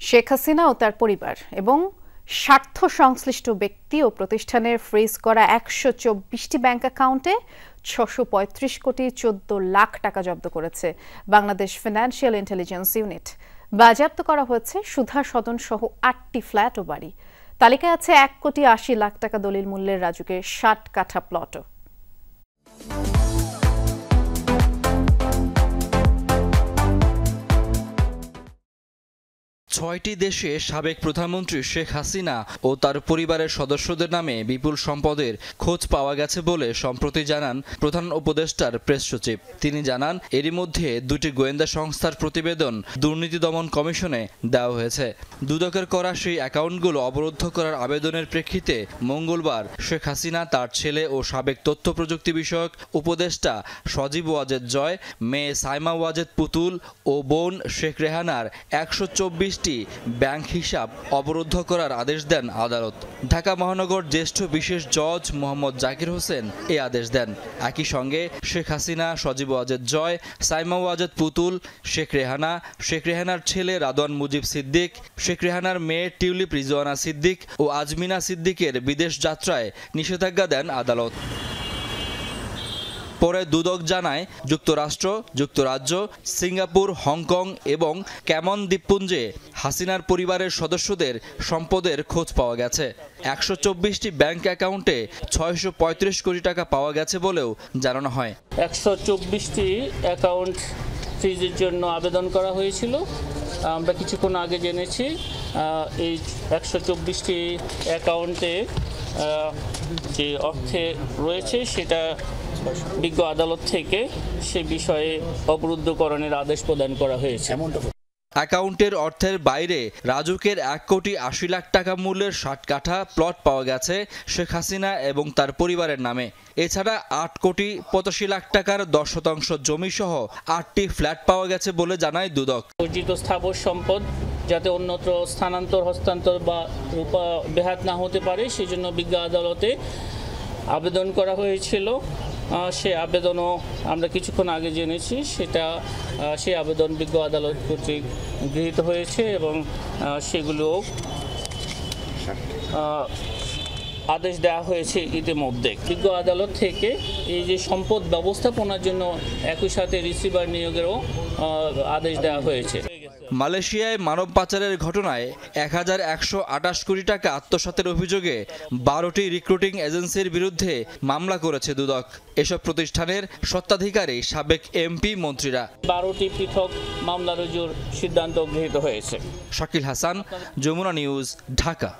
শেখ হাসিনা ও তার পরিবার এবং স্বার্থ সংশ্লিষ্ট ব্যক্তি ও প্রতিষ্ঠানের ফ্রিজ করা ১২৪টি ব্যাংক অ্যাকাউন্টে ৬৩৫ কোটি ১৪ লাখ টাকা জব্দ করেছে বাংলাদেশ ফিনান্সিয়াল ইন্টেলিজেন্স ইউনিট। বাজেয়াপ্ত করা হয়েছে সুধা সদন সহ ৮টি ফ্ল্যাট ও বাড়ি। তালিকায় আছে ১,৮০,০০,০০০ টাকা দলিল মূল্যের রাজুকের ৬০ কাঠা প্লটও। ৬টি দেশে সাবেক প্রধানমন্ত্রী শেখ হাসিনা ও তার পরিবারের সদস্যদের নামে বিপুল সম্পদের খোঁজ পাওয়া গেছে বলে সম্প্রতি জানান প্রধান উপদেষ্টার প্রেস সচিব। তিনি জানান, এরই মধ্যে দুটি গোয়েন্দা সংস্থার প্রতিবেদন দুর্নীতি দমন কমিশনে দেওয়া হয়েছে। দুদকের করা সেই অ্যাকাউন্টগুলো অবরুদ্ধ করার আবেদনের প্রেক্ষিতে মঙ্গলবার শেখ হাসিনা, তার ছেলে ও সাবেক তথ্য প্রযুক্তি বিষয়ক উপদেষ্টা সজীব ওয়াজেদ জয়, মেয়ে সাইমা ওয়াজেদ পুতুল ও বোন শেখ রেহানার ১২৪টি ব্যাংক হিসাব অবরুদ্ধ করার আদেশ দেন আদালত। ঢাকা মহানগর জ্যেষ্ঠ বিশেষ জজ মোহাম্মদ জাকির হোসেন এই আদেশ দেন। একই সঙ্গে শেখ হাসিনা, সজীব ওয়াজেদ জয়, সাইমা ওয়াজেদ পুতুল, শেখ রেহানা, শেখ রেহানার ছেলে রাদওয়ান মুজিব সিদ্দিক, শেখ রেহানার মেয়ে টিউলিপ রিজওয়ানা সিদ্দিক ও আজমিনা সিদ্দিকের বিদেশ যাত্রায় নিষেধাজ্ঞা দেন আদালত। পরে দুদক জানায়, যুক্তরাষ্ট্র, যুক্তরাজ্য, সিঙ্গাপুর, হংকং এবং ক্যামন দ্বীপপুঞ্জে হাসিনার পরিবারের সদস্যদের সম্পদের খোঁজ পাওয়া গেছে। ১২৪টি ব্যাংক অ্যাকাউন্টে ৬৩৫ কোটি টাকা পাওয়া গেছে বলেও জানানো হয়। ১২৪টি অ্যাকাউন্ট ফ্রিজের জন্য আবেদন করা হয়েছিল। আমরা কিছুক্ষণ আগে জেনেছি এই ১২৪টি অ্যাকাউন্টে যে অর্থে রয়েছে সেটা বিজ্ঞ আদালত থেকে সে বিষয়ে অবরুদ্ধকরণের আদেশ প্রদান করা হয়েছে। অ্যাকাউন্টের অর্থের বাইরে রাজুকের ১,৮০,০০,০০০ টাকা মূল্যের ৬০ কাঠা প্লট পাওয়া গেছে শেখ হাসিনা এবং তার পরিবারের নামে। এছাড়া ৮,৮৫,০০,০০০ টাকার ১০% জমি সহ ৮টি ফ্ল্যাট পাওয়া গেছে বলে জানায় দুদক। অর্জিত স্থাবর সম্পদ যাতে অন্যত্র স্থানান্তর, হস্তান্তর বা ব্যাহত না হতে পারে সেজন্য বিজ্ঞ আদালতে আবেদন করা হয়েছিল। সে আবেদনও আমরা কিছুক্ষণ আগে জেনেছি, সেই আবেদন বিজ্ঞ আদালত কর্তৃক গৃহীত হয়েছে এবং সেগুলো আদেশ দেওয়া হয়েছে ইতিমধ্যে। বিজ্ঞ আদালত থেকে এই যে সম্পদ ব্যবস্থাপনার জন্য একই সাথে রিসিভার নিয়োগেরও আদেশ দেওয়া হয়েছে। মালয়েশিয়ায় মানব পাচারের ঘটনায় ১,১২৮ কোটি টাকা আত্মসাতের অভিযোগে ১২টি রিক্রুটিং এজেন্সির বিরুদ্ধে মামলা করেছে দুদক। এসব প্রতিষ্ঠানের স্বত্বাধিকারী সাবেক এমপি, মন্ত্রীরা। ১২টি পৃথক মামলা রুজুর সিদ্ধান্ত গৃহীত হয়েছে। শাকিল হাসান, যমুনা নিউজ, ঢাকা।